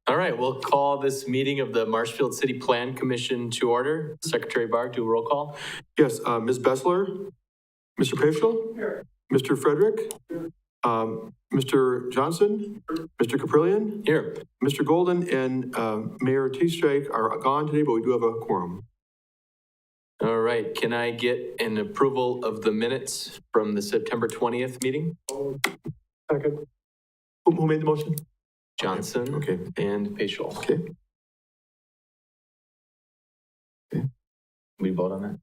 All right, we'll call this meeting of the Marshfield City Plan Commission to order. Secretary Barr, do a roll call. Yes, Ms. Bessler, Mr. Paved, here. Mr. Frederick, here. Mr. Johnson, Mr. Caprillion, here. Mr. Golden, and Mayor T-Strike are gone today, but we do have a quorum. All right, can I get an approval of the minutes from the September 20th meeting? Second. Who made the motion? Johnson. Okay. And Paschal. Okay. We vote on that?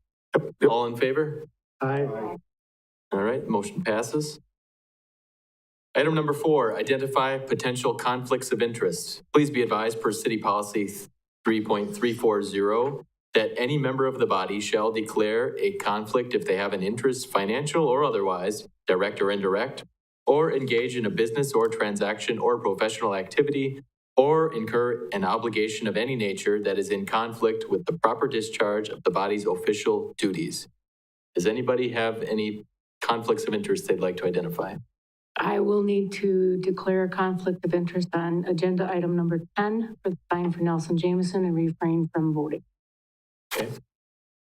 Yep. All in favor? Aye. All right, motion passes. Item number 4, identify potential conflicts of interest. Please be advised per City Policy 3.340 that any member of the body shall declare a conflict if they have an interest, financial or otherwise, direct or indirect, or engage in a business or transaction or professional activity, or incur an obligation of any nature that is in conflict with the proper discharge of the body's official duties. Does anybody have any conflicts of interest they'd like to identify? I will need to declare a conflict of interest on agenda item number 10 for the sign for Nelson Jameson and refrain from voting. Okay.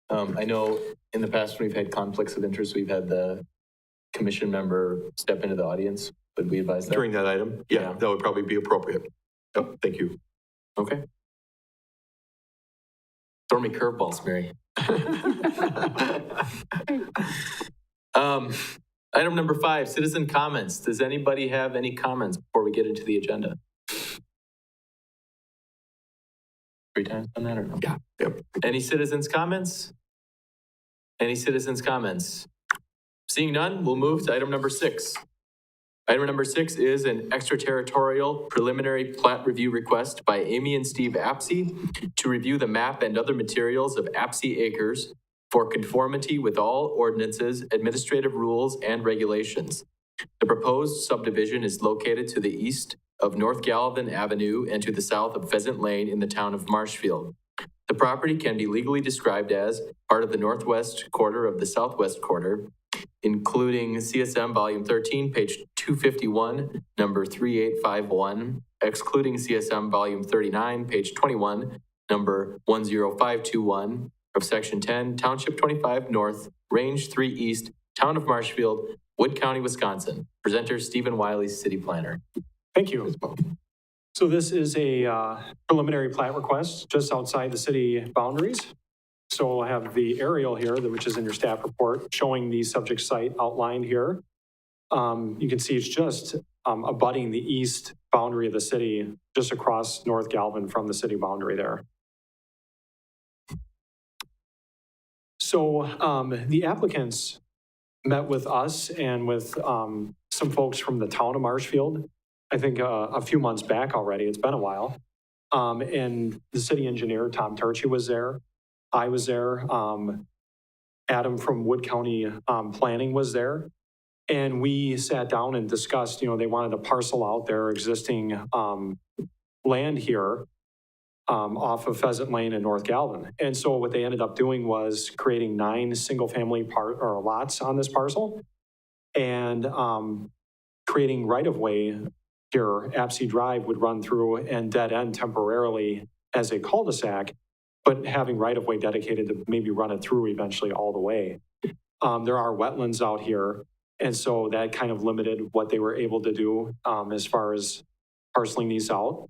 I know in the past when we've had conflicts of interest, we've had the commission member step into the audience. Would we advise that? During that item? Yeah, that would probably be appropriate. Yep, thank you. Okay. Throw me curveballs, Mary. Item number 5, citizen comments. Does anybody have any comments before we get into the agenda? 3 times on that or no? Yeah. Yep. Any citizens comments? Any citizens comments? Seeing none, we'll move to item number 6. Item number 6 is an extraterritorial preliminary plat review request by Amy and Steve Apsey to review the map and other materials of Apsey Acres for conformity with all ordinances, administrative rules, and regulations. The proposed subdivision is located to the east of North Galvin Avenue and to the south of Pheasant Lane in the town of Marshfield. The property can be legally described as part of the northwest quarter of the southwest quarter, including CSM Volume 13, page 251, number 3851, excluding CSM Volume 39, page 21, number 10521, of Section 10, Township 25 North, Range 3 East, Town of Marshfield, Wood County, Wisconsin. Presenter Stephen Wiley, City Planner. Thank you. So this is a preliminary plat request just outside the city boundaries. So we'll have the aerial here, which is in your staff report, showing the subject site outlined here. You can see it's just abutting the east boundary of the city, just across North Galvin from the city boundary there. So the applicants met with us and with some folks from the town of Marshfield, I think a few months back already. It's been a while. And the city engineer, Tom Turchi, was there. I was there. Adam from Wood County Planning was there. And we sat down and discussed, they wanted to parcel out their existing land here off of Pheasant Lane in North Galvin. And so what they ended up doing was creating 9 single-family lots on this parcel and creating right-of-way here. Apsey Drive would run through and dead end temporarily as a cul-de-sac, but having right-of-way dedicated to maybe run it through eventually all the way. There are wetlands out here, and so that kind of limited what they were able to do as far as parceling these out.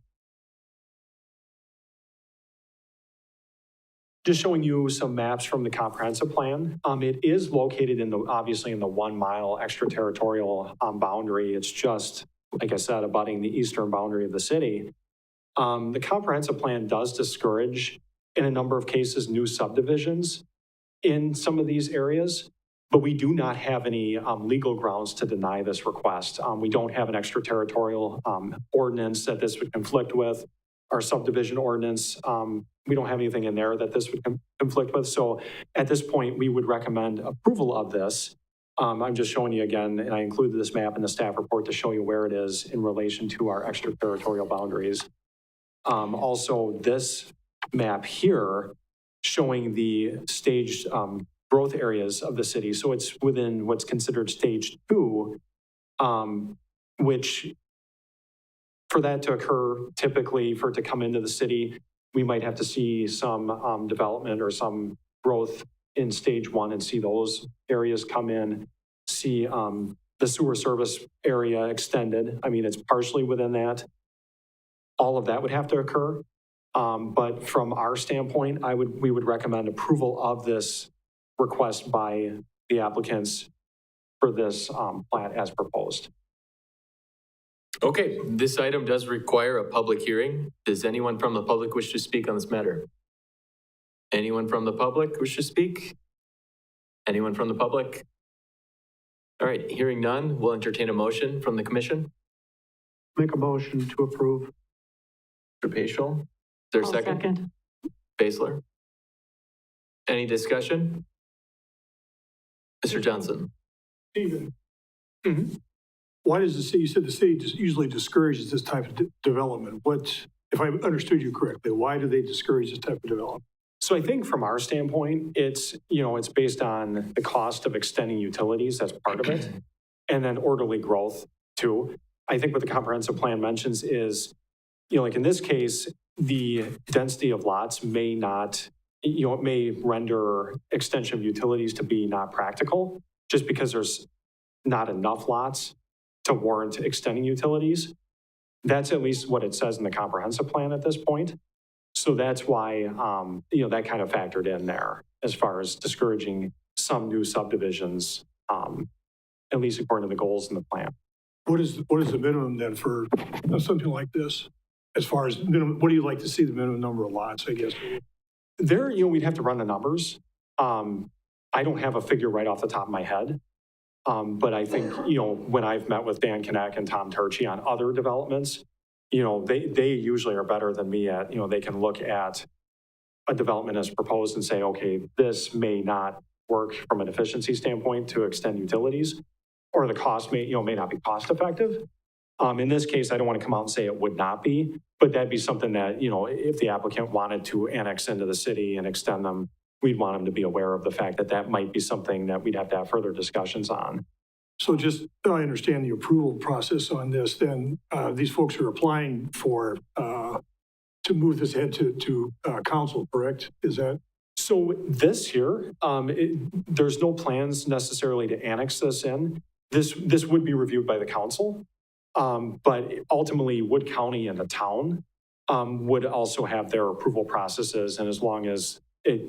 Just showing you some maps from the comprehensive plan. It is located obviously in the 1 mile extraterritorial boundary. It's just, like I said, abutting the eastern boundary of the city. The comprehensive plan does discourage, in a number of cases, new subdivisions in some of these areas, but we do not have any legal grounds to deny this request. We don't have an extraterritorial ordinance that this would conflict with. Our subdivision ordinance, we don't have anything in there that this would conflict with. So at this point, we would recommend approval of this. I'm just showing you again, and I included this map in the staff report to show you where it is in relation to our extraterritorial boundaries. Also, this map here showing the staged growth areas of the city. So it's within what's considered stage 2, which For that to occur, typically for it to come into the city, we might have to see some development or some growth in stage one and see those areas come in, see the sewer service area extended. I mean, it's partially within that. All of that would have to occur. But from our standpoint, we would recommend approval of this request by the applicants for this plat as proposed. Okay, this item does require a public hearing. Does anyone from the public wish to speak on this matter? Anyone from the public wish to speak? Anyone from the public? All right, hearing none, we'll entertain a motion from the commission. Make a motion to approve. Mr. Paschal, is there a I'll second? Baszler? Any discussion? Mr. Johnson? Stephen, Mhm. why does the city, you said the city just usually discourages this type of development. What, if I understood you correctly, why do they discourage this type of development? So I think from our standpoint, it's based on the cost of extending utilities, that's part of it, and then orderly growth too. I think what the comprehensive plan mentions is, like in this case, the density of lots may not, it may render extension of utilities to be not practical, just because there's not enough lots to warrant extending utilities. That's at least what it says in the comprehensive plan at this point. So that's why, that kind of factored in there as far as discouraging some new subdivisions, at least according to the goals in the plan. What is the minimum then for something like this? As far as minimum, what do you like to see the minimum number of lots, I guess? There, we'd have to run the numbers. I don't have a figure right off the top of my head. But I think, when I've met with Dan Kinect and Tom Turchi on other developments, they usually are better than me at, they can look at a development as proposed and say, okay, this may not work from an efficiency standpoint to extend utilities, or the cost may not be cost effective. In this case, I don't want to come out and say it would not be, but that'd be something that, if the applicant wanted to annex into the city and extend them, we'd want them to be aware of the fact that that might be something that we'd have to have further discussions on. So just so I understand the approval process on this, then these folks are applying for, to move this ahead to council, correct? Is that? So this here, there's no plans necessarily to annex this in. This would be reviewed by the council, but ultimately Wood County and the town would also have their approval processes, and as long as it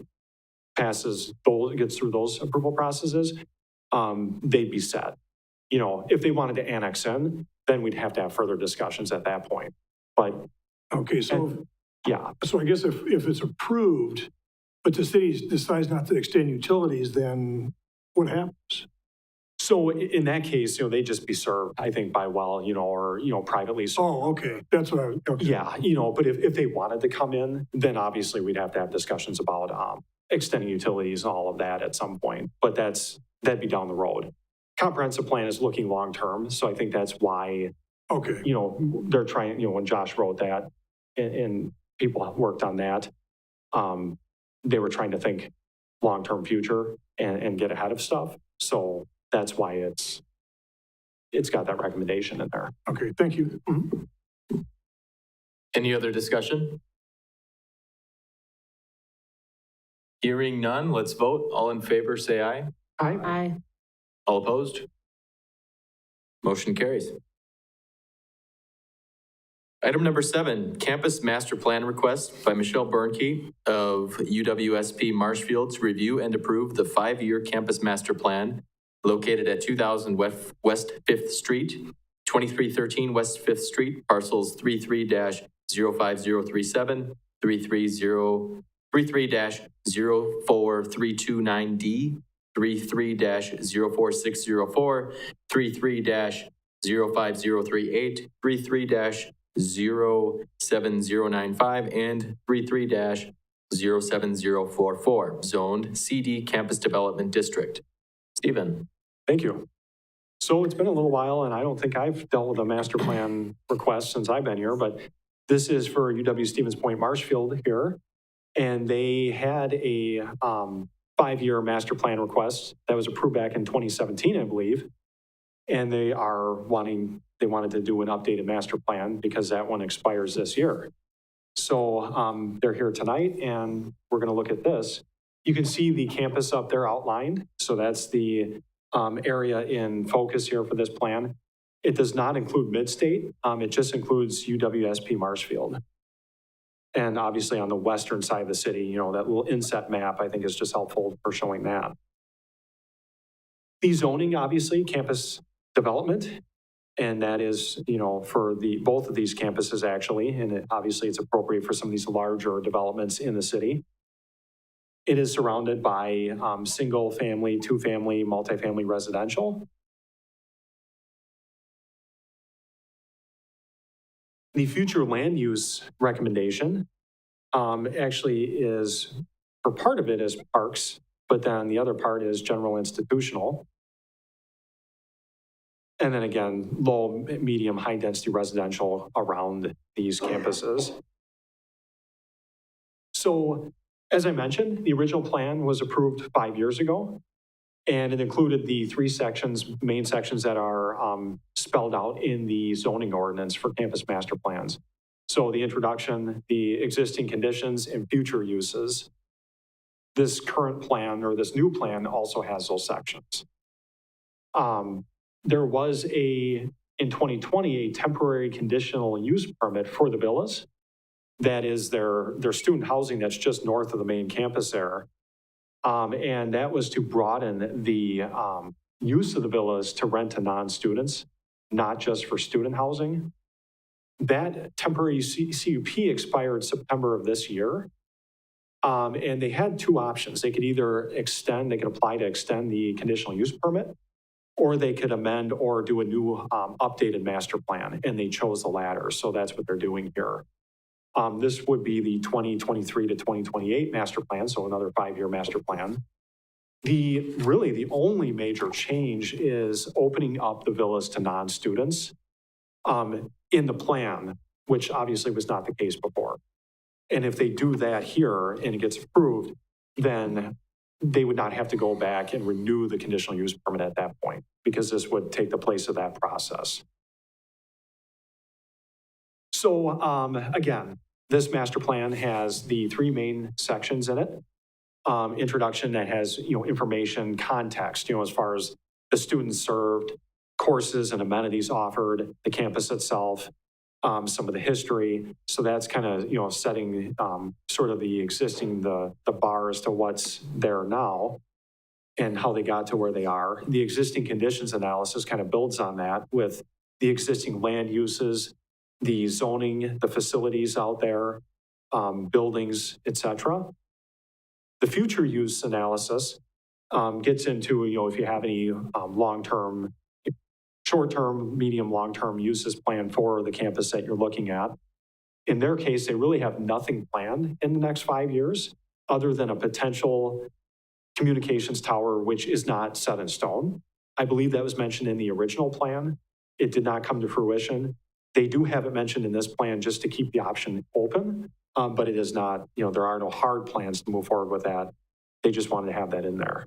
gets through those approval processes, they'd be set. If they wanted to annex in, then we'd have to have further discussions at that point. But Okay, so, yeah, so I guess if it's approved, but the city decides not to extend utilities, then what happens? so in that case, they'd just be served, I think, by or privately. So Oh, okay, that's what okay. yeah, but if they wanted to come in, then obviously we'd have to have discussions about extending utilities and all of that at some point. But that'd be down the road. Comprehensive plan is looking long-term, so I think that's why, Okay, they're trying, when Josh wrote that and people worked on that, they were trying to think long-term future and get ahead of stuff. So that's why it's got that recommendation in there. okay, thank you. Mhm. Any other discussion? Hearing none, let's vote. All in favor, say aye. Aye. All opposed? Motion carries. Item number 7, Campus Master Plan Request by Michelle Bernke of UWSP Marshfield to review and approve the 5-year Campus Master Plan located at 2000 West 5th Street, 2313 West 5th Street, parcels 33-05037, 33-04329D, 33-04604, 33-05038, 33-07095, and 33-07044, zoned CD Campus Development District. Stephen. Thank you. So it's been a little while, and I don't think I've dealt with a master plan request since I've been here, but this is for UW Stevens Point Marshfield here. And they had a 5-year master plan request that was approved back in 2017, I believe. And they wanted to do an updated master plan because that one expires this year. So they're here tonight and we're going to look at this. You can see the campus up there outlined. So that's the area in focus here for this plan. It does not include Mid-State. It just includes UWSP Marshfield. And obviously on the western side of the city, you know, that little inset map I think is just helpful for showing that. The zoning, obviously, campus development, and that is, you know, for both of these campuses actually, and obviously it's appropriate for some of these larger developments in the city. It is surrounded by single family, two family, multifamily residential. The future land use recommendation actually is, for part of it is parks, but then the other part is general institutional. And then again, low, medium, high density residential around these campuses. So as I mentioned, the original plan was approved 5 years ago, and it included the three sections, main sections that are spelled out in the zoning ordinance for campus master plans. So the introduction, the existing conditions, and future uses. This current plan or this new plan also has those sections. There was in 2020, a temporary conditional use permit for the villas. That is their student housing that's just north of the main campus there. And that was to broaden the use of the villas to rent to non-students, not just for student housing. That temporary CUP expired September of this year. And they had two options. They could either apply to extend the conditional use permit, or they could amend or do a new updated master plan, and they chose the latter. So that's what they're doing here. This would be the 2023 to 2028 master plan, so another 5-year master plan. Really the only major change is opening up the villas to non-students in the plan, which obviously was not the case before. And if they do that here and it gets approved, then they would not have to go back and renew the conditional use permit at that point, because this would take the place of that process. So again, this master plan has the three main sections in it. Introduction that has, you know, information, context, you know, as far as the students served, courses and amenities offered, the campus itself, some of the history. So that's kind of, you know, setting sort of the bar as to what's there now and how they got to where they are. The existing conditions analysis kind of builds on that with the existing land uses, the zoning, the facilities out there, buildings, et cetera. The future use analysis gets into, you know, if you have any long-term, short-term, medium, long-term uses planned for the campus that you're looking at. In their case, they really have nothing planned in the next 5 years other than a potential communications tower, which is not set in stone. I believe that was mentioned in the original plan. It did not come to fruition. They do have it mentioned in this plan just to keep the option open, but it is not, you know, there are no hard plans to move forward with that. They just wanted to have that in there.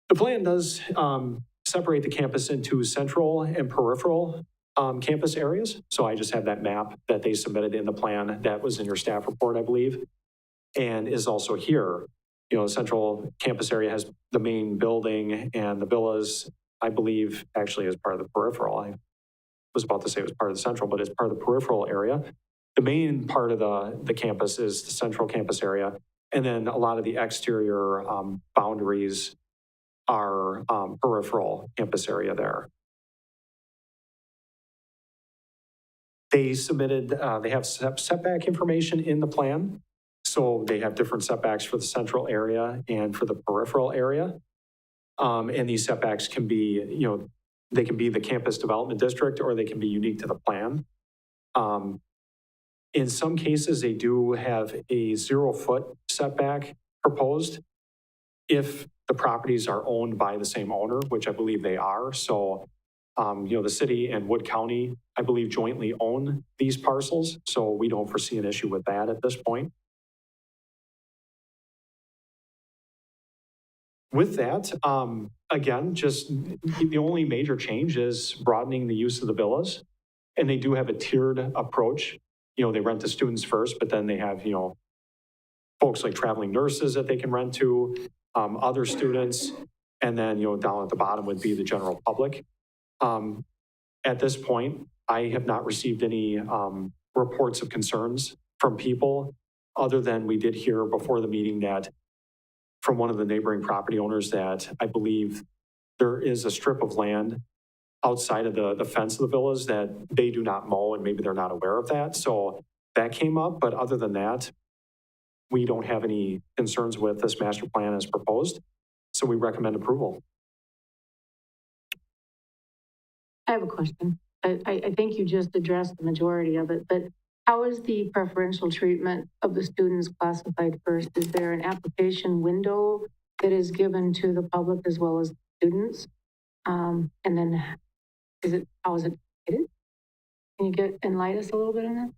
The plan does separate the campus into central and peripheral campus areas. So I just have that map that they submitted in the plan that was in your staff report, I believe, and is also here. You know, the central campus area has the main building and the villas, I believe, actually is part of the peripheral. I was about to say it was part of the central, but it's part of the peripheral area. The main part of the campus is the central campus area. And then a lot of the exterior boundaries are peripheral campus area there. They submitted, they have setback information in the plan. So they have different setbacks for the central area and for the peripheral area. And these setbacks can be, you know, they can be the campus development district or they can be unique to the plan. In some cases, they do have a 0-foot setback proposed if the properties are owned by the same owner, which I believe they are. So, you know, the city and Wood County, I believe, jointly own these parcels. So we don't foresee an issue with that at this point. With that, again, just the only major change is broadening the use of the villas. And they do have a tiered approach. You know, they rent to students first, but then they have, you know, folks like traveling nurses that they can rent to, other students. And then, you know, down at the bottom would be the general public. At this point, I have not received any reports of concerns from people, other than we did hear before the meeting that from one of the neighboring property owners that I believe there is a strip of land outside of the fence of the villas that they do not mow, and maybe they're not aware of that. So that came up, but other than that, we don't have any concerns with this master plan as proposed. So we recommend approval. I have a question. I think you just addressed the majority of it, but how is the preferential treatment of the students classified first? Is there an application window that is given to the public as well as students? And then how is it created? Can you enlighten us a little bit on that?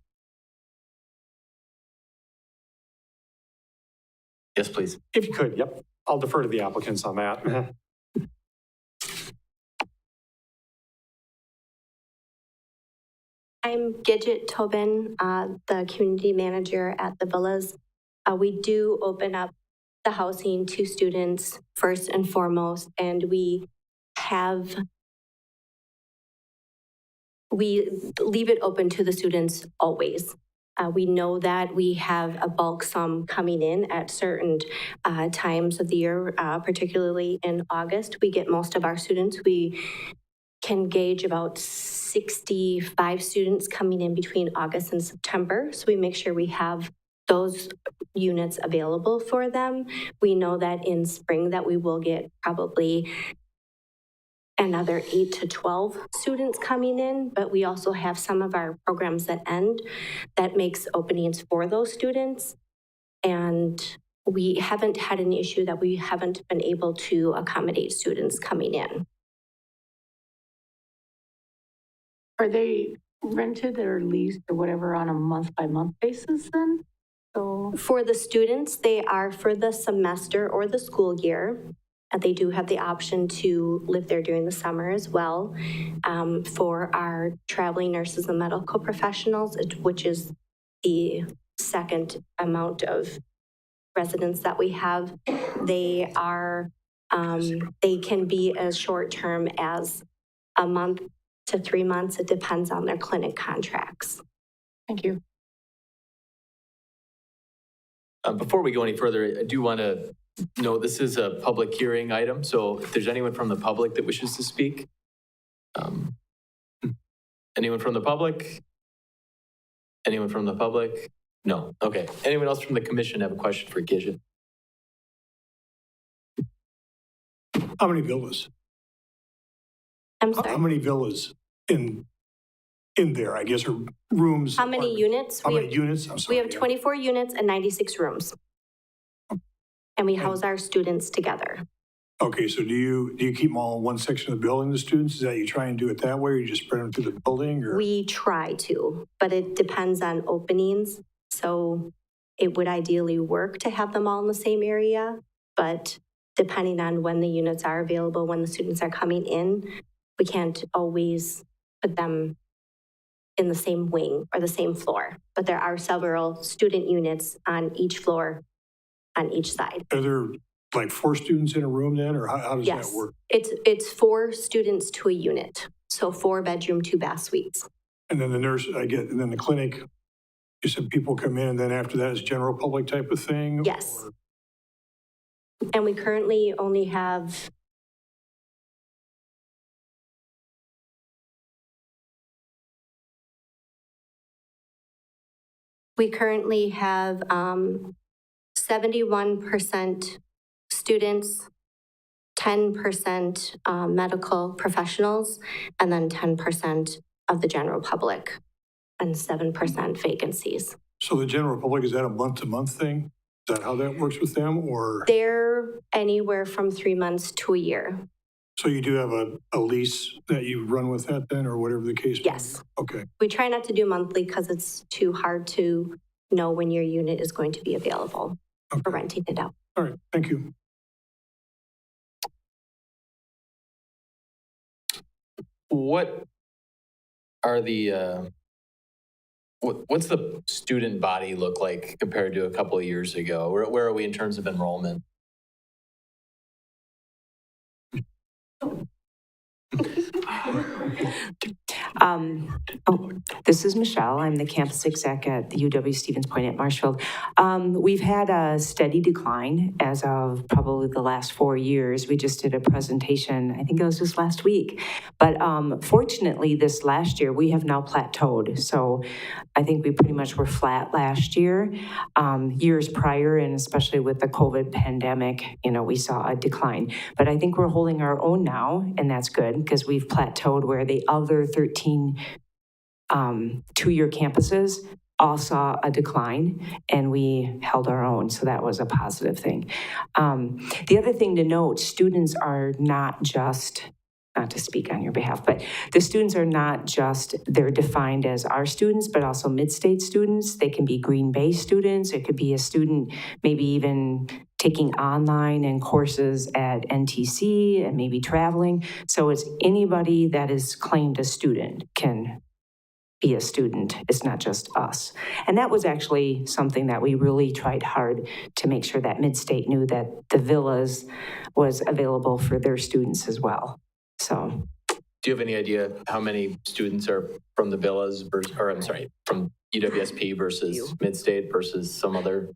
Yes, please. If you could, yep. I'll defer to the applicants on that. I'm Gidget Tobin, the community manager at the villas. We do open up the housing to students first and foremost, and we leave it open to the students always. We know that we have a bulk sum coming in at certain times of the year, particularly in August. We get most of our students. We can gauge about 65 students coming in between August and September. So we make sure we have those units available for them. We know that in spring that we will get probably another 8 to 12 students coming in, but we also have some of our programs that end that makes openings for those students. And we haven't had an issue that we haven't been able to accommodate students coming in. Are they rented or leased or whatever on a month-by-month basis then? So For the students, they are for the semester or the school year. They do have the option to live there during the summer as well. For our traveling nurses and medical professionals, which is the second amount of residents that we have, they can be as short-term as a month to 3 months. It depends on their clinic contracts. thank you. Before we go any further, I do want to note this is a public hearing item, so if there's anyone from the public that wishes to speak. Anyone from the public? Anyone from the public? No. Okay. Anyone else from the commission have a question for Gidget? How many villas? I'm How sorry. many villas in there, I guess, or rooms? How many apartments? units? How many units? I'm We sorry. have 24 units and 96 rooms. And we house our students together. Okay, so do you keep them all in one section of the building, the students? Is that you try and do it that way, or you just spread them through the building, or? We try to, but it depends on openings. So it would ideally work to have them all in the same area, but depending on when the units are available, when the students are coming in, we can't always put them in the same wing or the same floor. But there are several student units on each floor, on each side. Are there like 4 students in a room then, or how does Yes, that work? it's 4 students to a unit. So 4 bedroom, 2 bath suites. And then the nurse, and then the clinic, you said people come in, and then after that is general public type of thing? Yes. Or- And we currently only have We currently have 71% students, 10% medical professionals, and then 10% of the general public, and 7% vacancies. So the general public, is that a month-to-month thing? Is that how that works with them, or? They're anywhere from 3 months to a year. So you do have a lease that you run with that then, or whatever the case? may be? Yes. Okay. We try not to do monthly because it's too hard to know when your unit is going to be available for Okay. renting it out. All right, thank you. what are the, what's the student body look like compared to a couple of years ago? Where are we in terms of enrollment? This is Michelle. I'm the campus exec at the UW Stevens Point at Marshfield. We've had a steady decline as of probably the last 4 years. We just did a presentation, I think it was just last week. But fortunately, this last year, we have now plateaued. So I think we pretty much were flat last year. Years prior, and especially with the COVID pandemic, we saw a decline. But I think we're holding our own now, and that's good because we've plateaued where the other 13 two-year campuses all saw a decline, and we held our own, so that was a positive thing. The other thing to note, students are not just, not to speak on your behalf, but the students are not just, they're defined as our students, but also mid-state students. They can be Green Bay students. It could be a student maybe even taking online and courses at NTC and maybe traveling. So it's anybody that is claimed a student can be a student. It's not just us. And that was actually something that we really tried hard to make sure that Mid-State knew that the villas was available for their students as well. So. Do you have any idea how many students are from the villas versus, or I'm sorry, from UWSP versus Mid-State versus some other?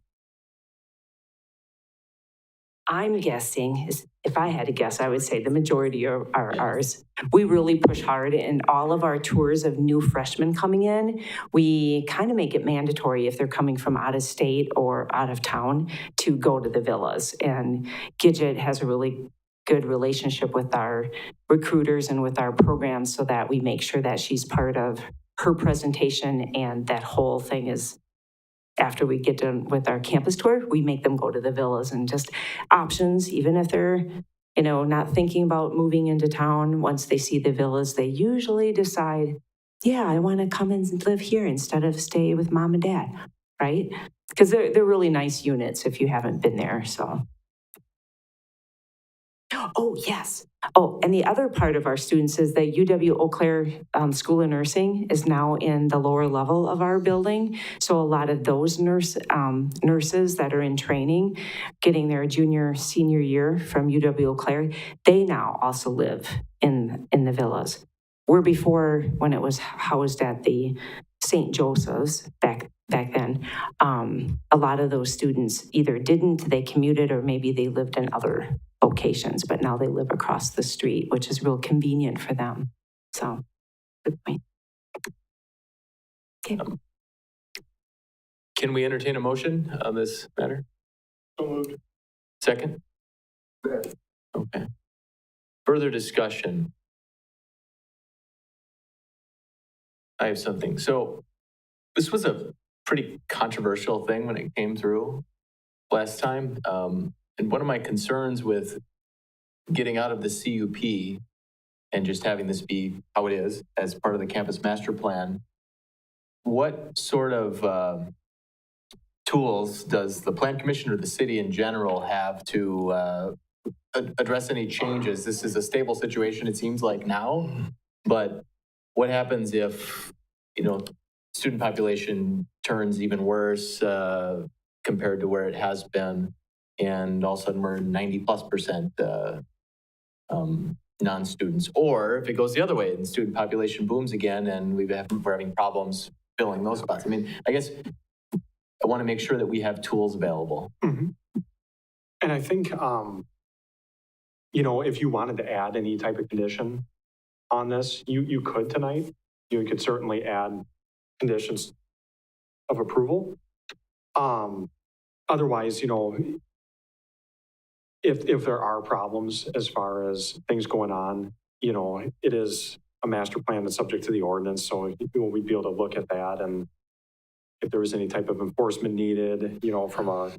I'm guessing, if I had to guess, I would say the majority are ours. We really push hard in all of our tours of new freshmen coming in. We kind of make it mandatory if they're coming from out of state or out of town to go to the villas. And Gidget has a really good relationship with our recruiters and with our programs so that we make sure that she's part of her presentation, and that whole thing is, after we get done with our campus tour, we make them go to the villas and just options, even if they're, not thinking about moving into town. Once they see the villas, they usually decide, yeah, I want to come and live here instead of stay with mom and dad, right? Because they're really nice units if you haven't been there, so. Oh, yes. Oh, and the other part of our students is that UW Eau Claire School of Nursing is now in the lower level of our building. So a lot of those nurses that are in training, getting their junior, senior year from UW Eau Claire, they now also live in the villas. Where before, when it was housed at the St. Joseph's back then, a lot of those students either didn't, they commuted, or maybe they lived in other locations, but now they live across the street, which is real convenient for them. So, good point. Okay. Can we entertain a motion on this matter? So moved. Second? Okay. Further discussion. I have something. So this was a pretty controversial thing when it came through last time. And one of my concerns with getting out of the CUP and just having this be how it is as part of the campus master plan, what sort of tools does the plan commission or the city in general have to address any changes? This is a stable situation, it seems like now, but what happens if, student population turns even worse compared to where it has been, and all of a sudden we're 90+% non-students, or if it goes the other way and student population booms again and we're having problems filling those spots. I mean, I guess I want to make sure that we have tools available. Mm-hmm. And I think, if you wanted to add any type of condition on this, you could tonight. You could certainly add conditions of approval. Otherwise, if there are problems as far as things going on, it is a master plan that's subject to the ordinance. So we'd be able to look at that, and if there was any type of enforcement needed, from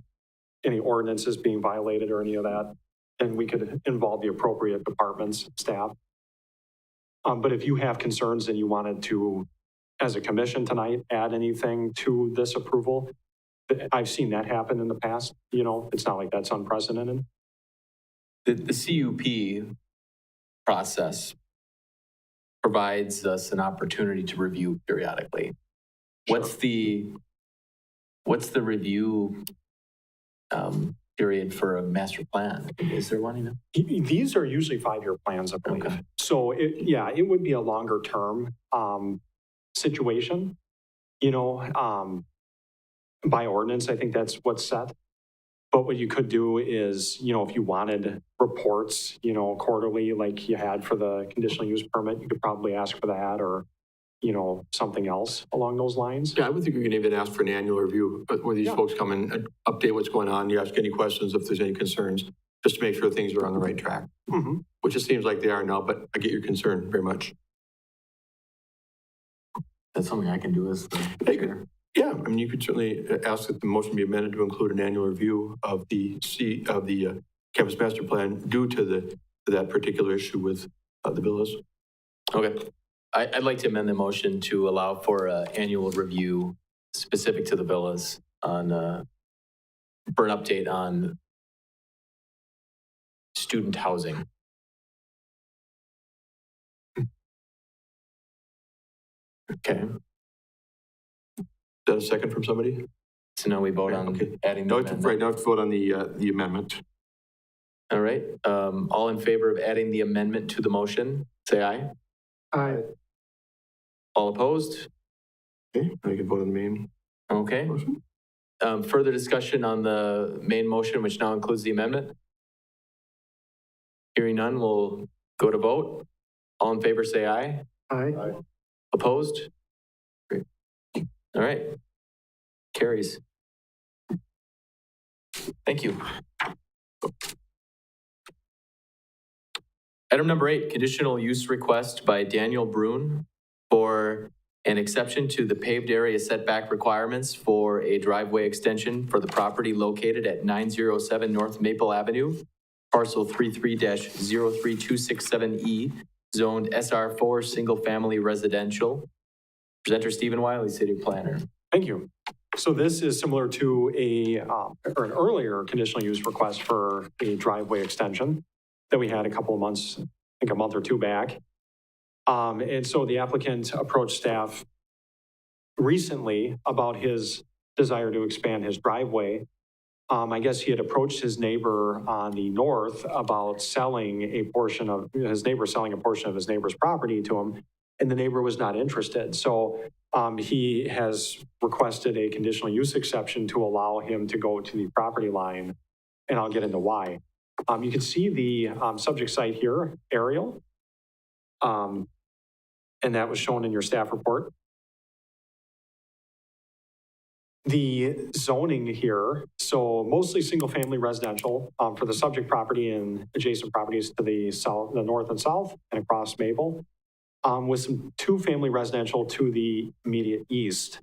any ordinances being violated or any of that, then we could involve the appropriate departments, staff. But if you have concerns and you wanted to, as a commission tonight, add anything to this approval, I've seen that happen in the past. It's not like that's unprecedented. The CUP process provides us an opportunity to review periodically. What's the review period for a master plan? Is there one even? These are usually 5-year plans, I believe. Okay. So it would be a longer term situation, by ordinance, I think that's what's set. But what you could do is, if you wanted reports, quarterly, like you had for the conditional use permit, you could probably ask for that, or, something else along those lines. Yeah, I would think we can even ask for an annual review, but where these Yeah. folks come and update what's going on, you ask any questions if there's any concerns, just to make sure things are on the right track, Mhm. which it seems like they are now, but I get your concern very much. That's something I can do as the chair. Yeah, I mean, you could certainly ask that the motion be amended to include an annual review of the campus master plan due to that particular issue with the villas. Okay. I'd like to amend the motion to allow for an annual review specific to the villas on, for an update on student housing. Okay. Is that a second from somebody? So now we vote on Okay. adding the No, amendment. right now, to vote on the amendment. All right. All in favor of adding the amendment to the motion, say aye. Aye. All opposed? Okay, now you can vote on the main Okay. motion. Further discussion on the main motion, which now includes the amendment? Hearing none, we'll go to vote. All in favor, say aye. Aye. Opposed? Great. All right. Carries. Thank you. Item number 8, conditional use request by Daniel Brune for an exception to the paved area setback requirements for a driveway extension for the property located at 907 North Maple Avenue, parcel 33-03267E, zoned SR4, single-family residential. Presenter Stephen Wiley, City Planner. Thank you. So this is similar to an earlier conditional use request for a driveway extension that we had a couple of months, I think a month or two back. And so the applicant approached staff recently about his desire to expand his driveway. I guess he had approached his neighbor on the north about selling a portion of his neighbor's property to him, and the neighbor was not interested. So he has requested a conditional use exception to allow him to go to the property line, and I'll get into why. You can see the subject site here, aerial, and that was shown in your staff report. The zoning here, so mostly single-family residential for the subject property and adjacent properties to the south, the north and south, and across Maple, with some two-family residential to the immediate east.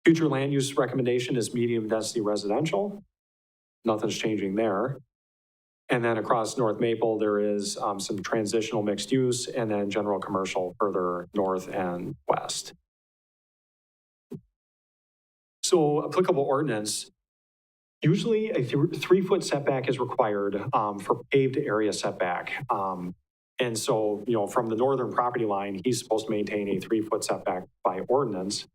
Future land use recommendation is medium-density residential. Nothing's changing there. And then across North Maple, there is some transitional mixed use and then general commercial further north and west. So applicable ordinance, usually a 3-foot setback is required for paved area setback. And so, from the northern property line, he's supposed to maintain a 3-foot setback by ordinance,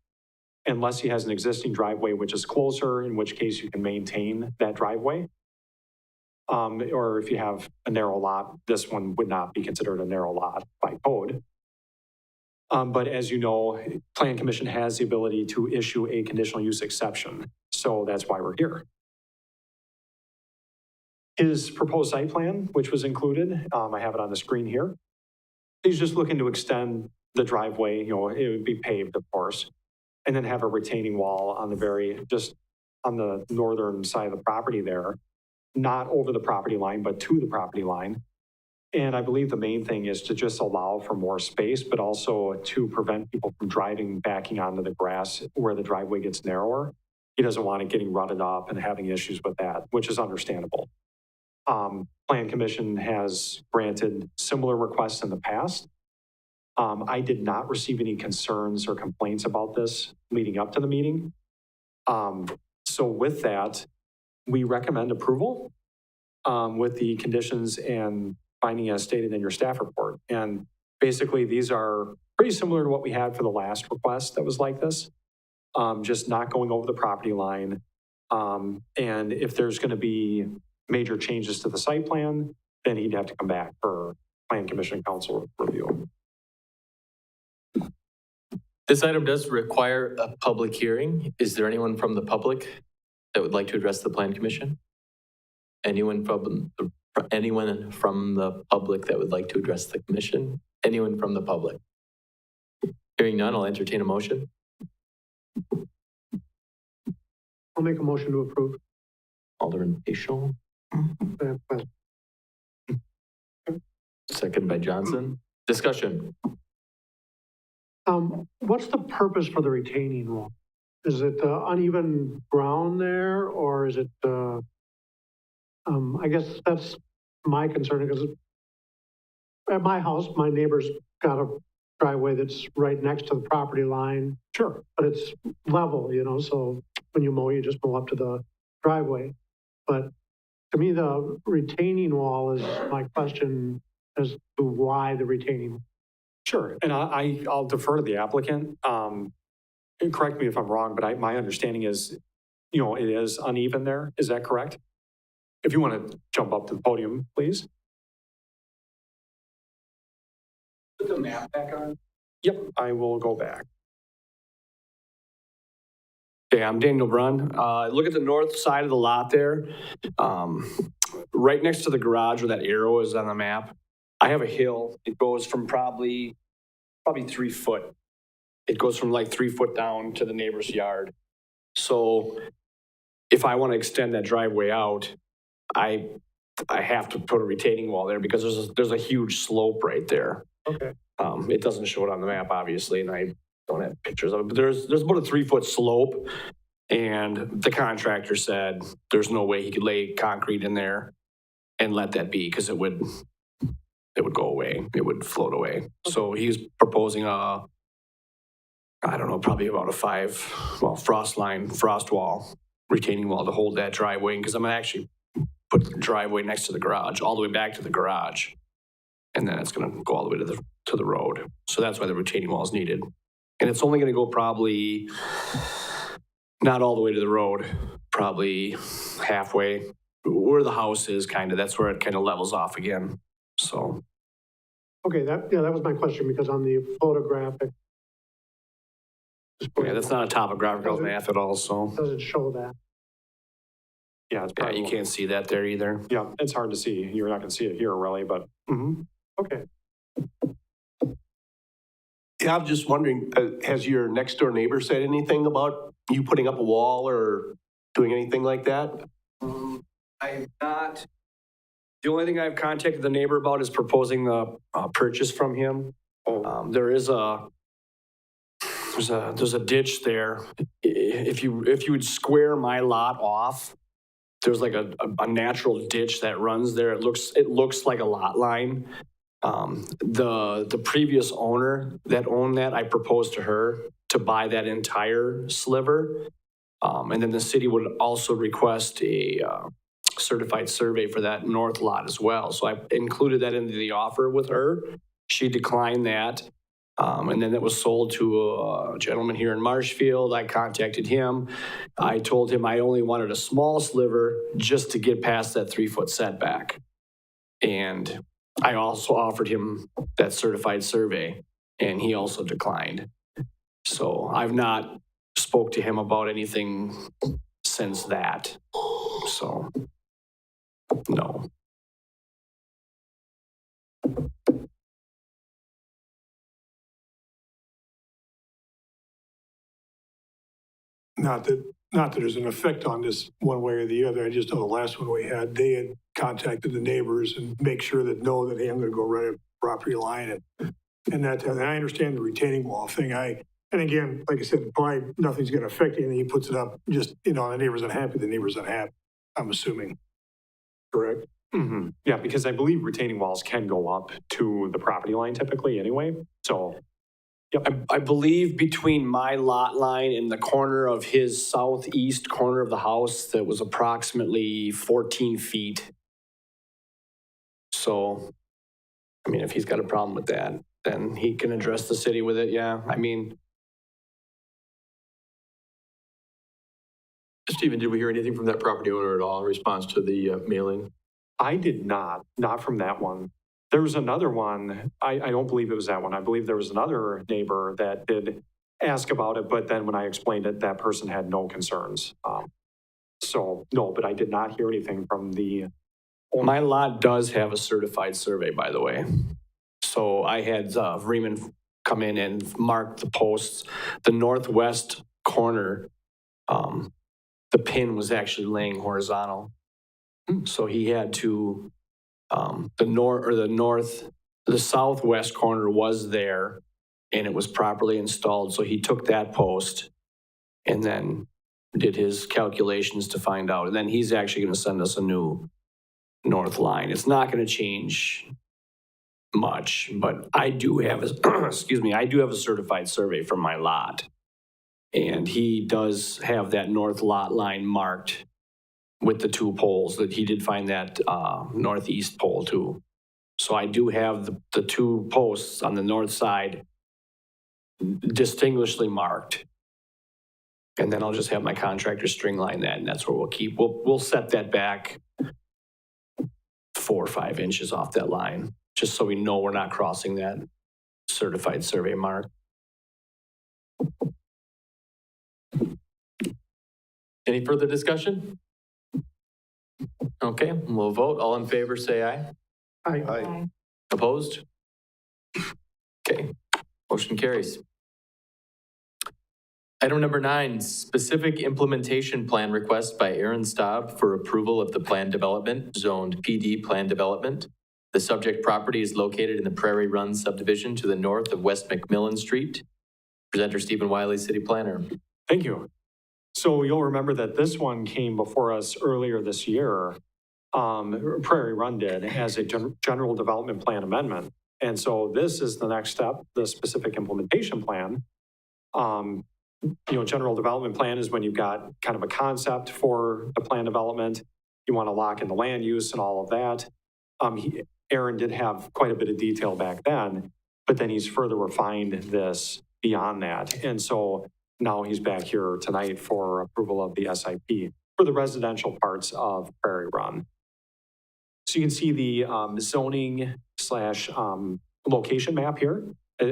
unless he has an existing driveway which is closer, in which case you can maintain that driveway. Or if you have a narrow lot, this one would not be considered a narrow lot by code. But as you know, Plan Commission has the ability to issue a conditional use exception. So that's why we're here. His proposed site plan, which was included, I have it on the screen here. He's just looking to extend the driveway, it would be paved, of course, and then have a retaining wall on just on the northern side of the property there, not over the property line, but to the property line. And I believe the main thing is to just allow for more space, but also to prevent people from backing onto the grass where the driveway gets narrower. He doesn't want it getting rutted up and having issues with that, which is understandable. Plan Commission has granted similar requests in the past. I did not receive any concerns or complaints about this leading up to the meeting. So with that, we recommend approval with the conditions and finding as stated in your staff report. And basically, these are pretty similar to what we had for the last request that was like this, just not going over the property line. And if there's going to be major changes to the site plan, then he'd have to come back for Plan Commission Council review. This item does require a public hearing. Is there anyone from the public that would like to address the Plan Commission? Anyone from the public that would like to address the commission? Anyone from the public? Hearing none, I'll entertain a motion. I'll make a motion to approve. Alderman Paschal, second by Johnson. Discussion. What's the purpose for the retaining wall? Is it uneven ground there, or is it, I guess that's my concern, because at my house, my neighbor's got a driveway that's right next to the property line. Sure. But it's level, so when you mow, you just mow up to the driveway. But to me, the retaining wall is my question as to why the retaining wall. Sure, and I'll defer to the applicant. And correct me if I'm wrong, but my understanding is, it is uneven there. Is that correct? If you want to jump up to the podium, please. Put the map back on. Yep, I will go back. Okay, I'm Daniel Brune. Look at the north side of the lot there. Right next to the garage where that arrow is on the map, I have a hill. It goes from probably 3 foot. It goes from like 3 foot down to the neighbor's yard. So if I want to extend that driveway out, I have to put a retaining wall there because there's a huge slope right there. Okay. It doesn't show it on the map, obviously, and I don't have pictures of it, but there's about a 3 foot slope, and the contractor said there's no way he could lay concrete in there and let that be because it would go away. It would float away. So he's proposing probably about a frost wall, retaining wall to hold that driveway, because I'm gonna actually put the driveway next to the garage, all the way back to the garage. And then it's gonna go all the way to the road. So that's why the retaining wall is needed. And it's only gonna go probably not all the way to the road, probably halfway where the house is, that's where it kind of levels off again. So. Okay, that was my question, because on the photographic. Yeah, that's not a topographical map at all, so. Doesn't show that. Yeah, it's Yeah, probably, you can't see that there either. yeah, it's hard to see. You're not going to see it here really, but. Okay. Yeah, I'm just wondering, has your next door neighbor said anything about you putting up a wall or doing anything like that? I'm not. The only thing I've contacted the neighbor about is proposing the purchase from him. There's a ditch there. If you would square my lot off, there's like a natural ditch that runs there. It looks like a lot line. The previous owner that owned that, I proposed to her to buy that entire sliver. And then the city would also request a certified survey for that north lot as well. So I included that into the offer with her. She declined that. And then it was sold to a gentleman here in Marshfield. I contacted him. I told him I only wanted a small sliver just to get past that 3 foot setback. And I also offered him that certified survey, and he also declined. So I've not spoke to him about anything since that. So, no. Not that there's an effect on this one way or the other. I just know the last one we had, they had contacted the neighbors and make sure that hey, I'm gonna go right up the property line and that. And I understand the retaining wall thing. And again, like I said, probably nothing's gonna affect anything. He puts it up, just, the neighbor's unhappy, the neighbor's unhappy, I'm assuming. Correct? Mm-hmm. Yeah, because I believe retaining walls can go up to the property line typically anyway. So, yep. I believe between my lot line and the corner of his southeast corner of the house, that was approximately 14 feet. So I mean, if he's got a problem with that, then he can address the city with it, yeah. I mean, Stephen, did we hear anything from that property owner at all in response to the mailing? I did not from that one. There was another one, I don't believe it was that one. I believe there was another neighbor that did ask about it, but then when I explained it, that person had no concerns. So, no, but I did not hear anything from the owner. my lot does have a certified survey, by the way. So I had Vreeman come in and mark the posts. The northwest corner, the pin was actually laying horizontal. So he had to, the southwest corner was there and it was properly installed. So he took that post and then did his calculations to find out. And then he's actually going to send us a new north line. It's not going to change much, but I do have a, excuse me, I do have a certified survey from my lot. And he does have that north lot line marked with the two poles, that he did find that northeast pole too. So I do have the two posts on the north side distinguishedly marked. And then I'll just have my contractor string line that, and that's where we'll keep. We'll set that back 4 or 5 inches off that line, just so we know we're not crossing that certified survey mark. Any further discussion? Okay, we'll vote. All in favor, say aye. Aye. Opposed? Okay, motion carries. Item number 9, specific implementation plan request by Aaron Staub for approval of the plan development, zoned PD plan development. The subject property is located in the Prairie Run subdivision to the north of West McMillan Street. Presenter Stephen Wiley, City Planner. Thank you. So you'll remember that this one came before us earlier this year. Prairie Run did as a general development plan amendment. And so this is the next step, the specific implementation plan. General development plan is when you've got kind of a concept for the plan development. You want to lock in the land use and all of that. Aaron did have quite a bit of detail back then, but then he's further refined this beyond that. And so now he's back here tonight for approval of the SIP for the residential parts of Prairie Run. So you can see the zoning / location map here.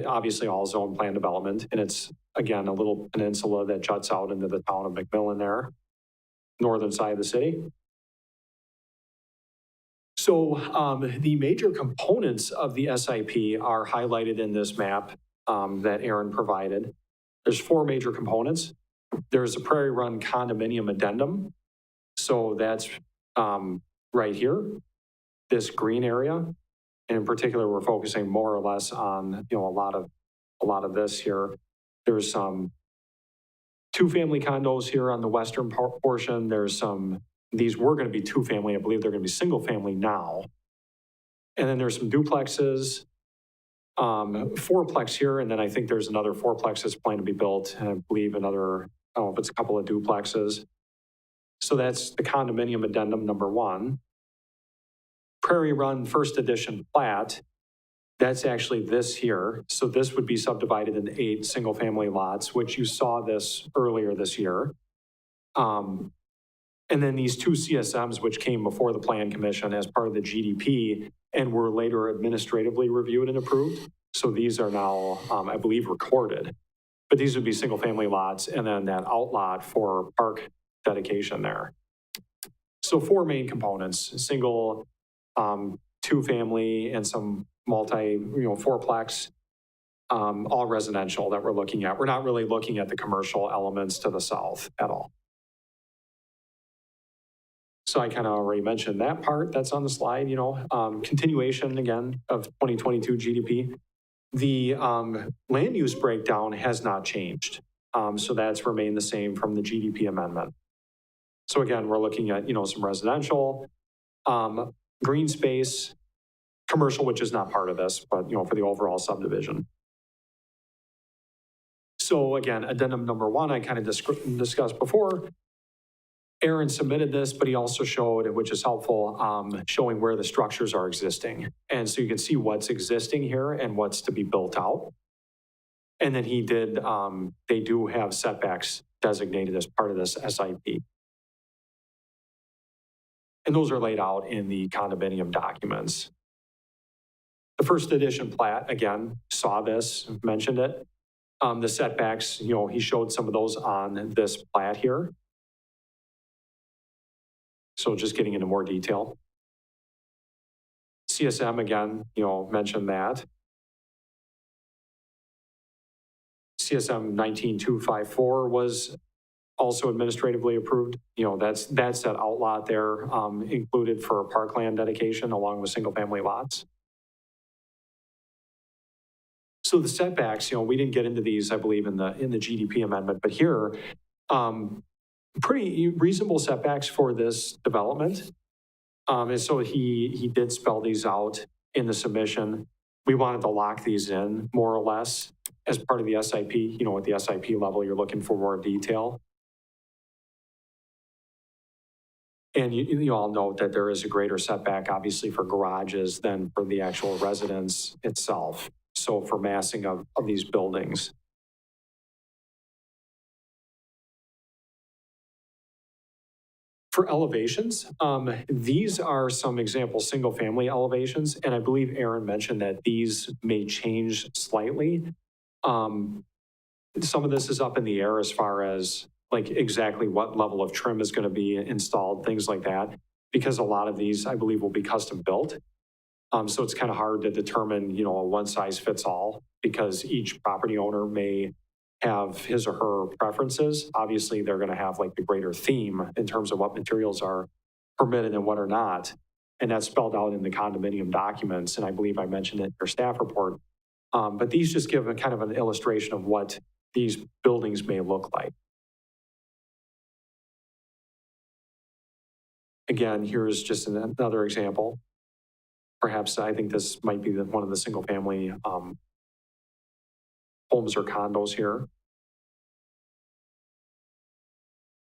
Obviously all zone plan development, and it's again a little peninsula that juts out into the town of McMillan there, northern side of the city. So the major components of the SIP are highlighted in this map that Aaron provided. There's 4 major components. There's a Prairie Run condominium addendum. So that's right here, this green area. And in particular, we're focusing more or less on, a lot of this here. There's some 2-family condos here on the western portion. There's these were going to be 2-family. I believe they're going to be single-family now. And then there's some duplexes, 4-plex here, and then I think there's another 4-plex that's planned to be built, and I believe another, I don't know if it's a couple of duplexes. So that's the condominium addendum number 1. Prairie Run first edition plat, that's actually this here. So this would be subdivided into 8 single-family lots, which you saw this earlier this year. And then these 2 CSMs, which came before the Plan Commission as part of the GDP and were later administratively reviewed and approved. So these are now, I believe, recorded. But these would be single-family lots and then that outlot for park dedication there. So 4 main components, single, 2-family, and some multi, 4-plex, all residential that we're looking at. We're not really looking at the commercial elements to the south at all. So I kind of already mentioned that part that's on the slide, continuation again of 2022 GDP. The land use breakdown has not changed. So that's remained the same from the GDP amendment. So again, we're looking at, some residential, green space, commercial, which is not part of this, but, for the overall subdivision. So again, addendum number 1, I kind of discussed before. Aaron submitted this, but he also showed, which is helpful, showing where the structures are existing. And so you can see what's existing here and what's to be built out. And then he did, they do have setbacks designated as part of this SIP. And those are laid out in the condominium documents. The first edition plat, again, saw this, mentioned it. The setbacks, he showed some of those on this plat here. So just getting into more detail. CSM, again, mentioned that. CSM 19254 was also administratively approved. That's that outlot there included for parkland dedication along with single family lots. So the setbacks, we didn't get into these, I believe, in the GDP amendment, but here, pretty reasonable setbacks for this development. And so he did spell these out in the submission. We wanted to lock these in more or less as part of the SIP. At the SIP level, you're looking for more detail. And you all note that there is a greater setback, obviously, for garages than for the actual residence itself. So for massing of these buildings. For elevations, these are some example single-family elevations, and I believe Aaron mentioned that these may change slightly. Some of this is up in the air as far as like exactly what level of trim is going to be installed, things like that, because a lot of these, I believe, will be custom built. So it's kind of hard to determine, a one size fits all, because each property owner may have his or her preferences. Obviously, they're going to have like the greater theme in terms of what materials are permitted and what are not. And that's spelled out in the condominium documents. And I believe I mentioned it in your staff report. But these just give a kind of an illustration of what these buildings may look like. Again, here's just another example. Perhaps I think this might be one of the single family homes or condos here.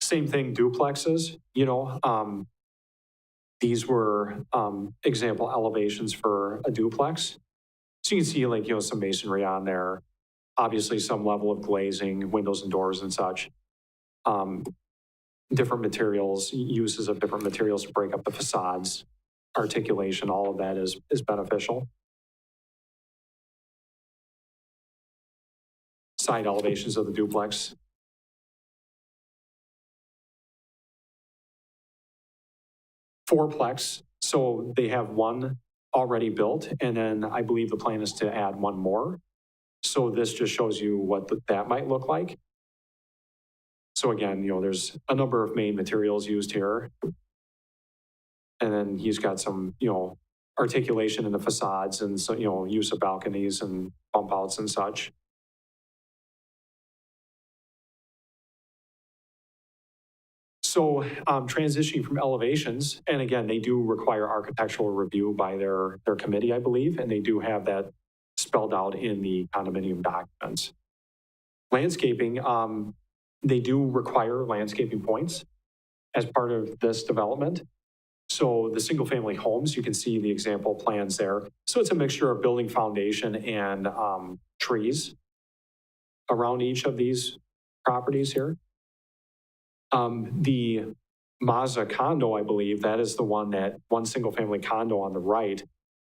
Same thing, duplexes, these were example elevations for a duplex. So you can see like, some masonry on there, obviously some level of glazing, windows and doors and such. Different materials, uses of different materials to break up the facades, articulation, all of that is beneficial. Side elevations of the duplex. Fourplex, so they have one already built, and then I believe the plan is to add one more. So this just shows you what that might look like. So again, there's a number of main materials used here. And then he's got some, articulation in the facades and so, use of balconies and bump outs and such. So transitioning from elevations, and again, they do require architectural review by their committee, I believe, and they do have that spelled out in the condominium documents. Landscaping, they do require landscaping points as part of this development. So the single family homes, you can see the example plans there. So it's a mixture of building foundation and trees around each of these properties here. The Mazza condo, I believe, that is the one single family condo on the right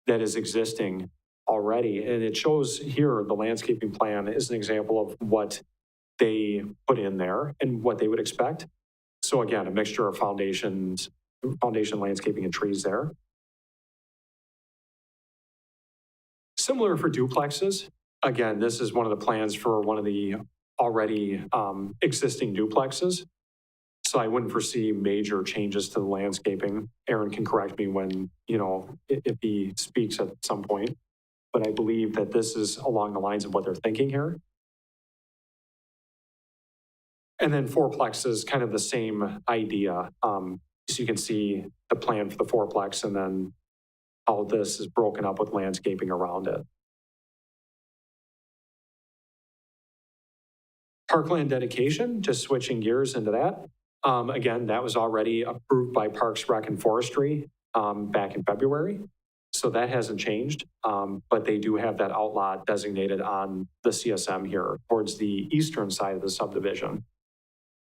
that is existing already. And it shows here the landscaping plan is an example of what they put in there and what they would expect. So again, a mixture of foundation, landscaping, and trees there. Similar for duplexes. Again, this is one of the plans for one of the already existing duplexes. So I wouldn't foresee major changes to the landscaping. Aaron can correct me when, if he speaks at some point. But I believe that this is along the lines of what they're thinking here. And then fourplex is kind of the same idea. So you can see the plan for the fourplex and then how this is broken up with landscaping around it. Parkland dedication, just switching gears into that. Again, that was already approved by Parks, Rec, and Forestry back in February. So that hasn't changed, but they do have that outlot designated on the CSM here towards the eastern side of the subdivision.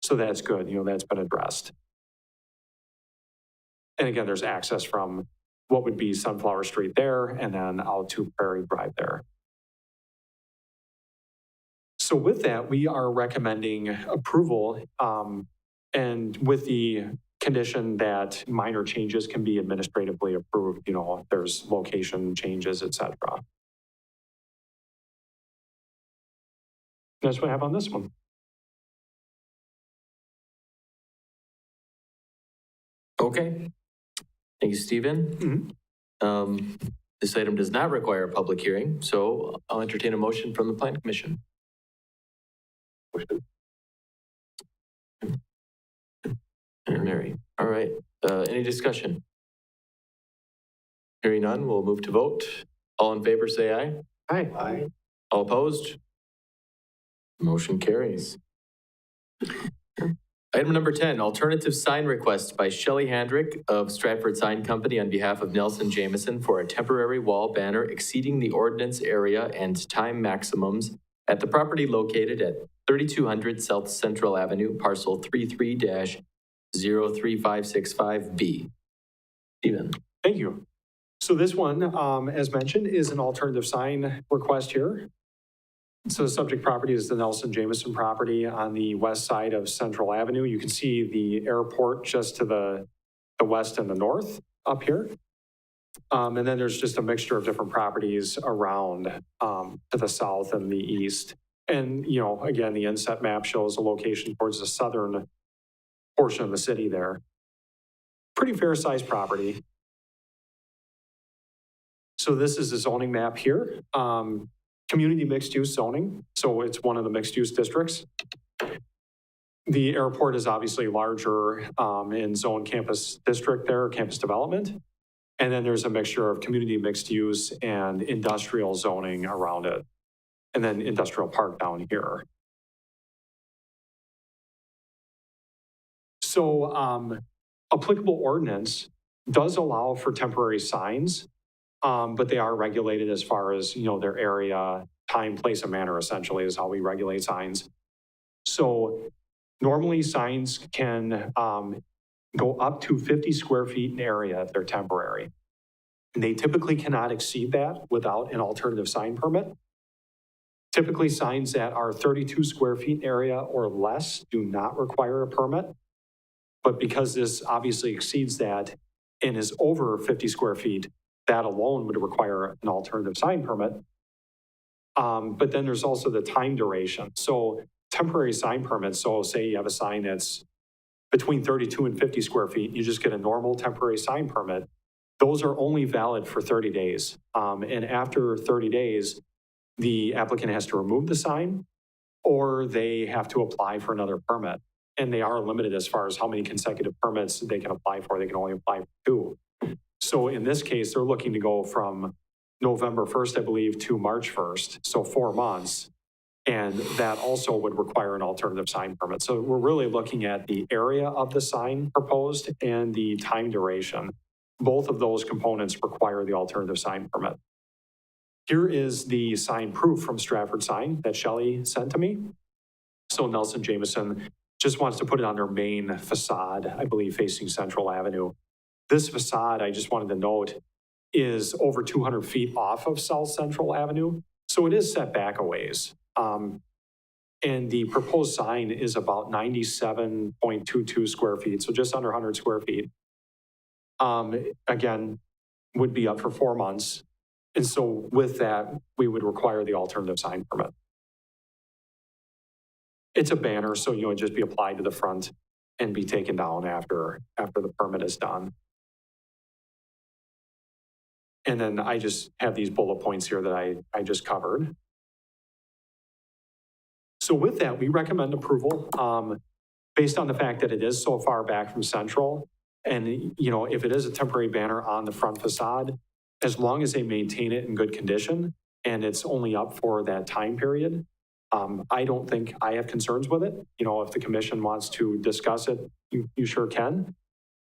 So that's good, that's been addressed. And again, there's access from what would be Sunflower Street there and then out to Prairie Drive there. So with that, we are recommending approval and with the condition that minor changes can be administratively approved, if there's location changes, et cetera. That's what I have on this one. Okay. Thank you, Stephen. This item does not require a public hearing, so I'll entertain a motion from the Plan Commission. And Mary. All right. Any discussion? Hearing none, we'll move to vote. All in favor, say aye. Aye. All opposed? Motion carries. Item number 10, alternative sign request by Shelley Hendrick of Stratford Sign Company on behalf of Nelson Jameson for a temporary wall banner exceeding the ordinance area and time maximums at the property located at 3200 South Central Avenue, parcel 33-03565B. Stephen. Thank you. So this one, as mentioned, is an alternative sign request here. So the subject property is the Nelson Jameson property on the west side of Central Avenue. You can see the airport just to the west and the north up here. And then there's just a mixture of different properties around to the south and the east. And, again, the inset map shows a location towards the southern portion of the city there. Pretty fair sized property. So this is the zoning map here. Community mixed use zoning. So it's one of the mixed use districts. The airport is obviously larger in zone campus district there, campus development. And then there's a mixture of community mixed use and industrial zoning around it. And then industrial park down here. So applicable ordinance does allow for temporary signs, but they are regulated as far as, their area, time, place, and manner essentially is how we regulate signs. So normally signs can go up to 50 square feet in area if they're temporary. And they typically cannot exceed that without an alternative sign permit. Typically signs that are 32 square feet in area or less do not require a permit. But because this obviously exceeds that and is over 50 square feet, that alone would require an alternative sign permit. But then there's also the time duration. So temporary sign permits, so say you have a sign that's between 32 and 50 square feet, you just get a normal temporary sign permit. Those are only valid for 30 days. And after 30 days, the applicant has to remove the sign or they have to apply for another permit. And they are limited as far as how many consecutive permits they can apply for. They can only apply for 2. So in this case, they're looking to go from November 1st, I believe, to March 1st, so 4 months. And that also would require an alternative sign permit. So we're really looking at the area of the sign proposed and the time duration. Both of those components require the alternative sign permit. Here is the sign proof from Stratford Sign that Shelley sent to me. So Nelson Jameson just wants to put it on their main facade, I believe, facing Central Avenue. This facade, I just wanted to note, is over 200 feet off of South Central Avenue. So it is set back a ways. And the proposed sign is about 97.22 square feet, so just under 100 square feet. Again, would be up for 4 months. And so with that, we would require the alternative sign permit. It's a banner, so it would just be applied to the front and be taken down after the permit is done. And then I just have these bullet points here that I just covered. So with that, we recommend approval based on the fact that it is so far back from Central. And, if it is a temporary banner on the front facade, as long as they maintain it in good condition and it's only up for that time period, I don't think I have concerns with it. If the commission wants to discuss it, you sure can.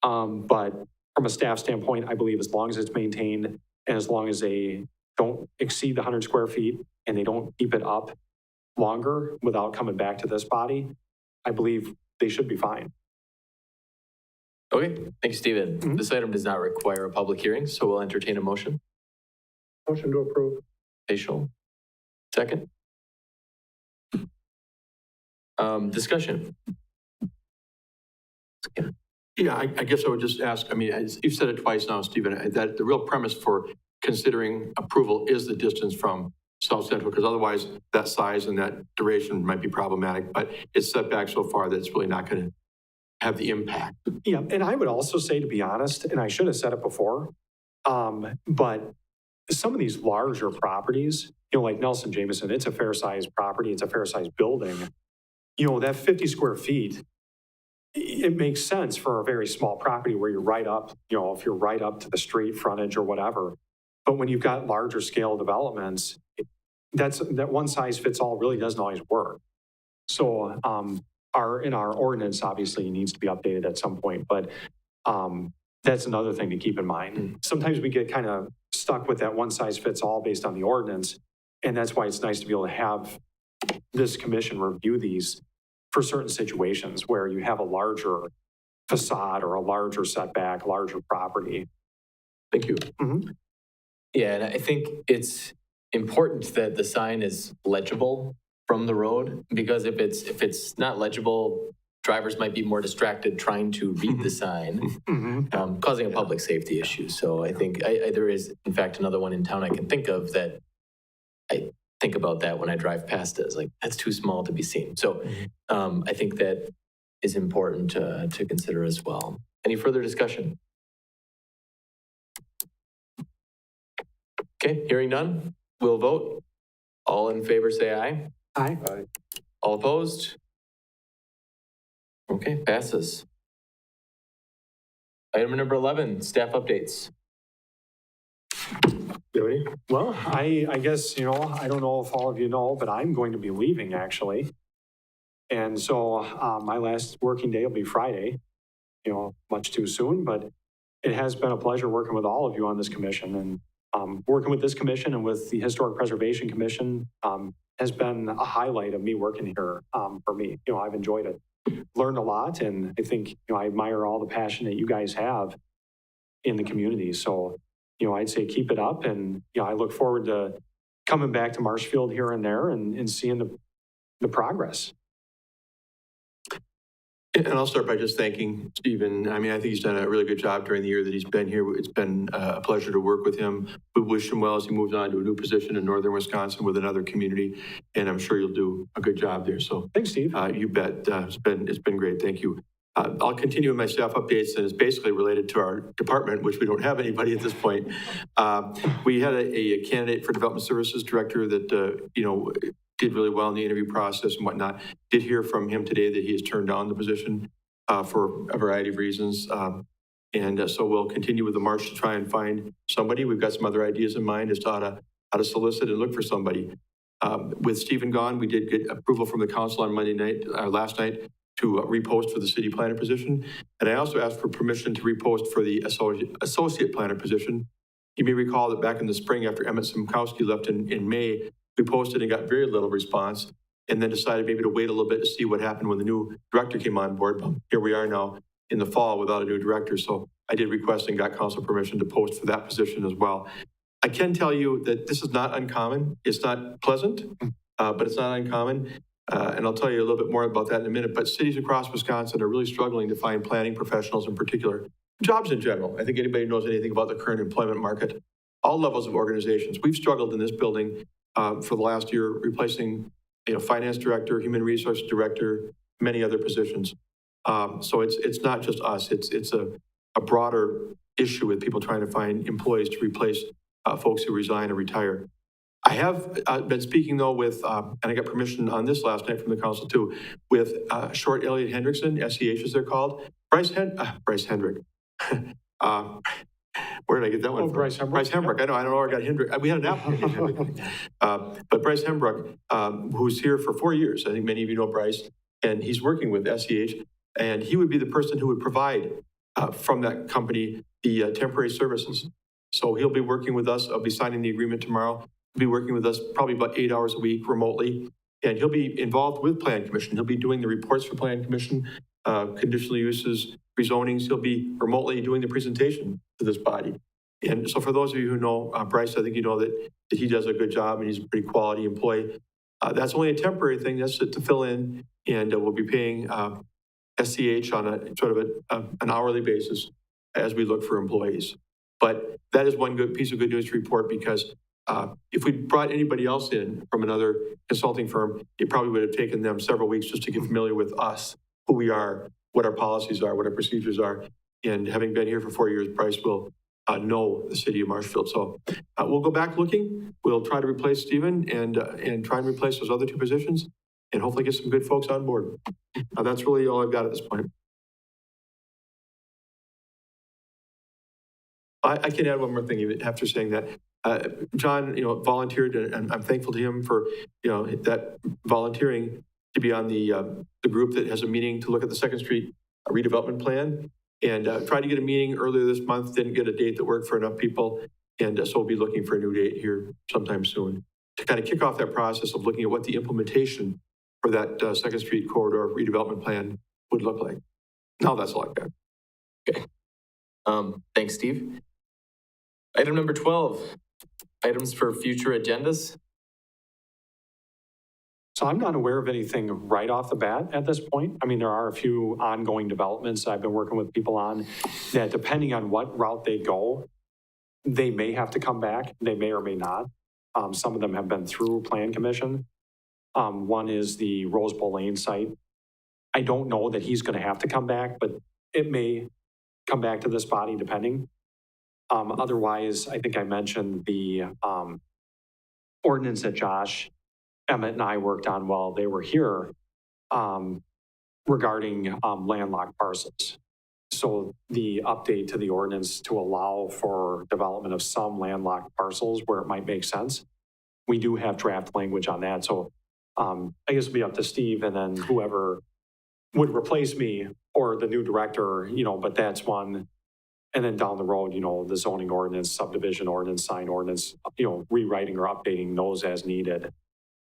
But from a staff standpoint, I believe as long as it's maintained and as long as they don't exceed the 100 square feet and they don't keep it up longer without coming back to this body, I believe they should be fine. Okay, thanks, Stephen. This item does not require a public hearing, so we'll entertain a motion. Motion to approve. Facial. Second. Discussion. Yeah, I guess I would just ask, I mean, you've said it twice now, Stephen, that the real premise for considering approval is the distance from South Central, because otherwise that size and that duration might be problematic, but it's set back so far that it's really not going to have the impact. Yeah, and I would also say, to be honest, and I should have said it before, but some of these larger properties, like Nelson Jameson, it's a fair-sized property, it's a fair-sized building. That 50 square feet, it makes sense for a very small property where you're right up, if you're right up to the street frontage or whatever. But when you've got larger scale developments, that one size fits all really doesn't always work. So our ordinance obviously needs to be updated at some point, but that's another thing to keep in mind. Sometimes we get kind of stuck with that one size fits all based on the ordinance, and that's why it's nice to be able to have this commission review these for certain situations where you have a larger facade or a larger setback, larger property. Thank you. Yeah, and I think it's important that the sign is legible from the road, because if it's not legible, drivers might be more distracted trying to read the sign, causing a public safety issue. So I think there is, in fact, another one in town I can think of that I think about that when I drive past it. It's like, that's too small to be seen. So I think that is important to consider as well. Any further discussion? Okay, hearing none, we'll vote. All in favor, say aye. Aye. All opposed? Okay, passes. Item number 11, staff updates. Jody? Well, I guess, I don't know if all of you know, but I'm going to be leaving actually. And so my last working day will be Friday, much too soon, but it has been a pleasure working with all of you on this commission. And working with this commission and with the Historic Preservation Commission has been a highlight of me working here for me. I've enjoyed it, learned a lot, and I think, I admire all the passion that you guys have in the community. So, I'd say keep it up, and, I look forward to coming back to Marshfield here and there and seeing the progress. And I'll start by just thanking Stephen. I mean, I think he's done a really good job during the year that he's been here. It's been a pleasure to work with him. We wish him well as he moves on to a new position in northern Wisconsin with another community, and I'm sure you'll do a good job there. So Thanks, Steve. You bet. It's been great. Thank you. I'll continue with my staff updates, and it's basically related to our department, which we don't have anybody at this point. We had a candidate for Development Services Director that, did really well in the interview process and whatnot. Did hear from him today that he has turned down the position for a variety of reasons. So we'll continue with the march to try and find somebody. We've got some other ideas in mind as to how to solicit and look for somebody. With Stephen gone, we did get approval from the council on last night, to repost for the city planner position. And I also asked for permission to repost for the associate planner position. You may recall that back in the spring, after Emmett Simkowski left in May, we posted and got very little response, and then decided maybe to wait a little bit to see what happened when the new director came on board. But here we are now in the fall without a new director. So I did request and got council permission to post for that position as well. I can tell you that this is not uncommon. It's not pleasant, but it's not uncommon. And I'll tell you a little bit more about that in a minute, but cities across Wisconsin are really struggling to find planning professionals in particular, jobs in general. I think anybody who knows anything about the current employment market, all levels of organizations. We've struggled in this building for the last year, replacing finance director, human resources director, many other positions. So it's not just us, it's a broader issue with people trying to find employees to replace folks who resign or retire. I have been speaking, though, with, and I got permission on this last night from the council, too, with Short Elliott Hendrickson, SEH as they're called, Bryce Hendrick. Where did I get that one from? Bryce Hendrick. Bryce Hendrick. I don't know where I got Hendrick. We had an applicant. But Bryce Hendrick, who's here for 4 years. I think many of you know Bryce, and he's working with SEH. And he would be the person who would provide from that company the temporary services. So he'll be working with us. I'll be signing the agreement tomorrow. He'll be working with us probably about 8 hours a week remotely. And he'll be involved with Plan Commission. He'll be doing the reports for Plan Commission, conditional uses, rezonings. He'll be remotely doing the presentation to this body. And so for those of you who know Bryce, I think you know that he does a good job and he's a pretty quality employee. That's only a temporary thing. That's to fill in, and we'll be paying SCH on a sort of an hourly basis as we look for employees. But that is one good piece of good news to report, because if we brought anybody else in from another consulting firm, it probably would have taken them several weeks just to get familiar with us, who we are, what our policies are, what our procedures are. And having been here for 4 years, Bryce will know the city of Marshfield. So we'll go back looking. We'll try to replace Stephen and try and replace those other two positions and hopefully get some good folks on board. That's really all I've got at this point. I can add one more thing even after saying that. John, volunteered, and I'm thankful to him for, that volunteering to be on the group that has a meeting to look at the 2nd Street redevelopment plan. And tried to get a meeting earlier this month, didn't get a date that worked for enough people. And so we'll be looking for a new date here sometime soon to kind of kick off that process of looking at what the implementation for that 2nd Street corridor redevelopment plan would look like. Now that's all I've got. Okay. Thanks, Steve. Item number 12, items for future agendas. So I'm not aware of anything right off the bat at this point. I mean, there are a few ongoing developments I've been working with people on that, depending on what route they go, they may have to come back. They may or may not. Some of them have been through Plan Commission. One is the Rose Bowl Lane site. I don't know that he's going to have to come back, but it may come back to this body depending. Otherwise, I think I mentioned the ordinance that Josh, Emmett, and I worked on while they were here regarding landlocked parcels. So the update to the ordinance to allow for development of some landlocked parcels where it might make sense. We do have draft language on that. So I guess it'll be up to Steve and then whoever would replace me or the new director, but that's one. And then down the road, the zoning ordinance, subdivision ordinance, sign ordinance, rewriting or updating those as needed.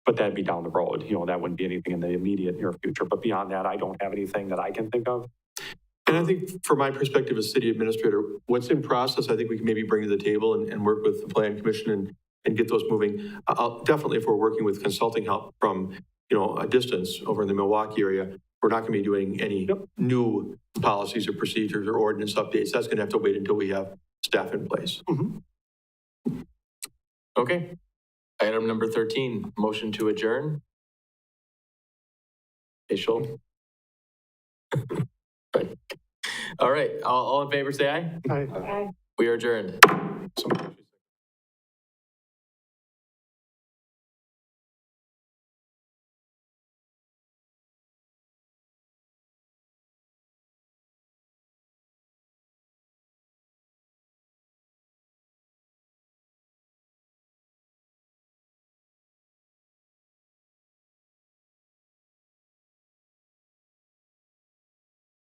But that'd be down the road. That wouldn't be anything in the immediate near future. But beyond that, I don't have anything that I can think of. And I think from my perspective as city administrator, what's in process, I think we can maybe bring to the table and work with the Plan Commission and get those moving. Definitely, if we're working with consulting help from, a distance over in the Milwaukee area, we're not going to be doing any new policies or procedures or ordinance updates. That's going to have to wait until we have staff in place. Mm-hmm. Okay. Item number 13, motion to adjourn. Hey, Shelley. All right. All in favor, say aye. Aye. We are adjourned. So